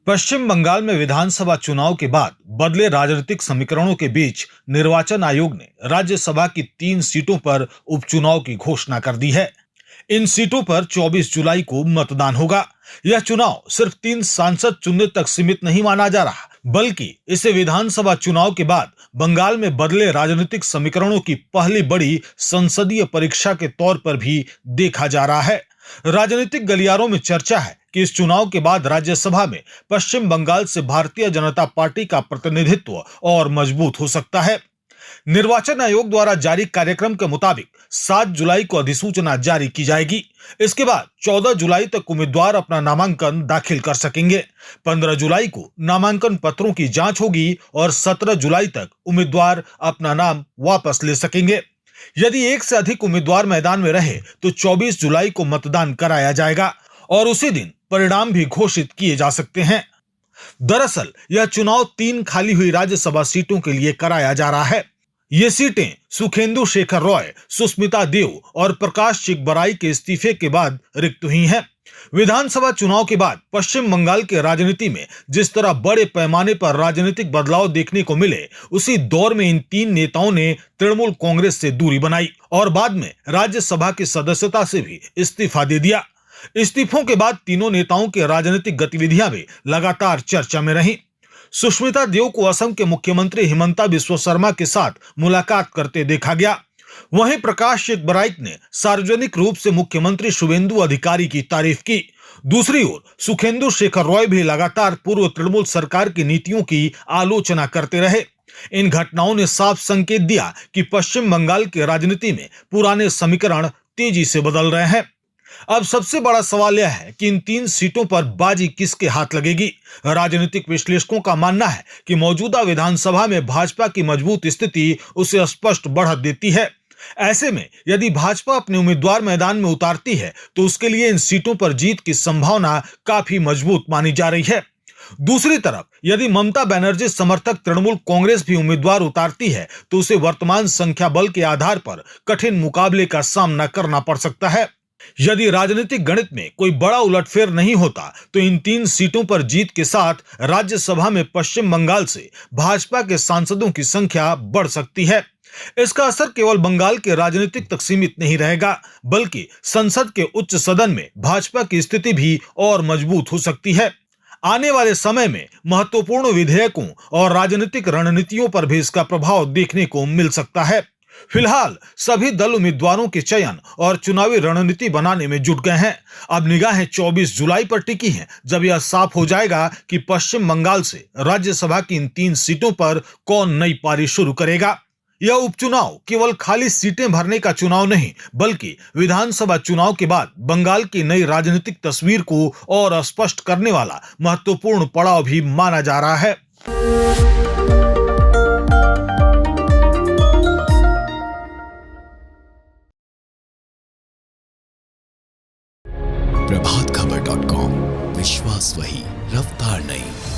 पश्चिम बंगाल में विधानसभा चुनाव के बाद बदले राजनीतिक समीकरणों के बीच निर्वाचन आयोग ने राज्यसभा की 3 सीटों पर उपचुनाव की घोषणा कर दी है। इन सीटों पर 24 जुलाई को मतदान होगा। यह चुनाव सिर्फ 3 सांसद चुनने तक सीमित नहीं माना जा रहा, बल्कि इसे विधानसभा चुनाव के बाद बंगाल में बदले राजनीतिक समीकरणों की पहली बड़ी संसदीय परीक्षा के तौर पर भी देखा जा रहा है। राजनीतिक गलियारों में चर्चा है कि इस चुनाव के बाद राज्यसभा में पश्चिम बंगाल से भारतीय जनता पार्टी का प्रतिनिधित्व और मजबूत हो सकता है। निर्वाचन आयोग द्वारा जारी कार्यक्रम के मुताबिक 7 जुलाई को अधिसूचना जारी की जाएगी। इसके बाद 14 जुलाई तक उम्मीदवार अपना नामांकन दाखिल कर सकेंगे। 15 जुलाई को नामांकन पत्रों की जांच होगी और 17 जुलाई तक उम्मीदवार अपना नाम वापस ले सकेंगे। यदि एक से अधिक उम्मीदवार मैदान में रहे तो 24 जुलाई को मतदान कराया जाएगा और उसी दिन परिणाम भी घोषित किए जा सकते हैं। दरअसल यह चुनाव 3 खाली हुई राज्यसभा सीटों के लिए कराया जा रहा है। ये सीटें सुखेंदु शेखर रॉय, सुष्मिता देव और प्रकाश चिकबराई के इस्तीफे के बाद रिक्त हुई हैं। विधानसभा चुनाव के बाद पश्चिम बंगाल के राजनीति में जिस तरह बड़े पैमाने पर राजनीतिक बदलाव देखने को मिले, उसी दौर में इन 3 नेताओं ने तृणमूल कांग्रेस से दूरी बनाई और बाद में राज्यसभा की सदस्यता से भी इस्तीफा दे दिया। इस्तीफों के बाद तीनों नेताओं की राजनीतिक गतिविधियां भी लगातार चर्चा में रहीं। सुष्मिता देव को असम के मुख्यमंत्री हिमंता बिस्वा शर्मा के साथ मुलाकात करते देखा गया। वहीं प्रकाश चिकबराई ने सार्वजनिक रूप से मुख्यमंत्री शुभेंदु अधिकारी की तारीफ की। दूसरी ओर सुखेंदु शेखर रॉय भी लगातार पूर्व तृणमूल सरकार की नीतियों की आलोचना करते रहे। इन घटनाओं ने साफ संकेत दिया कि पश्चिम बंगाल की राजनीति में पुराने समीकरण तेजी से बदल रहे हैं। अब सबसे बड़ा सवाल यह है कि इन 3 सीटों पर बाजी किसके हाथ लगेगी। राजनीतिक विश्लेषकों का मानना है कि मौजूदा विधानसभा में भाजपा की मजबूत स्थिति उसे स्पष्ट बढ़त देती है। ऐसे में यदि भाजपा अपने उम्मीदवार मैदान में उतारती है तो उसके लिए इन सीटों पर जीत की संभावना काफी मजबूत मानी जा रही है। दूसरी तरफ यदि ममता बनर्जी समर्थक तृणमूल कांग्रेस भी उम्मीदवार उतारती है तो उसे वर्तमान संख्या बल के आधार पर कठिन मुकाबले का सामना करना पड़ सकता है। यदि राजनीतिक गणित में कोई बड़ा उलटफेर नहीं होता तो इन 3 सीटों पर जीत के साथ राज्यसभा में पश्चिम बंगाल से भाजपा के सांसदों की संख्या बढ़ सकती है। इसका असर केवल बंगाल के राजनीतिक तक सीमित नहीं रहेगा, बल्कि संसद के उच्च सदन में भाजपा की स्थिति भी और मजबूत हो सकती है। आने वाले समय में महत्वपूर्ण विधेयकों और राजनीतिक रणनीतियों पर भी इसका प्रभाव देखने को मिल सकता है। फिलहाल सभी दल उम्मीदवारों के चयन और चुनावी रणनीति बनाने में जुट गए हैं। अब निगाहें 24 जुलाई पर टिकी हैं, जब यह साफ हो जाएगा कि पश्चिम बंगाल से राज्यसभा की इन 3 सीटों पर कौन नई पारी शुरू करेगा। यह उपचुनाव केवल खाली सीटें भरने का चुनाव नहीं, बल्कि विधानसभा चुनाव के बाद बंगाल की नई राजनीतिक तस्वीर को और स्पष्ट करने वाला महत्वपूर्ण पड़ाव भी माना जा रहा है। प्रभातखबर.com, विश्वास वही, रफ्तार नहीं।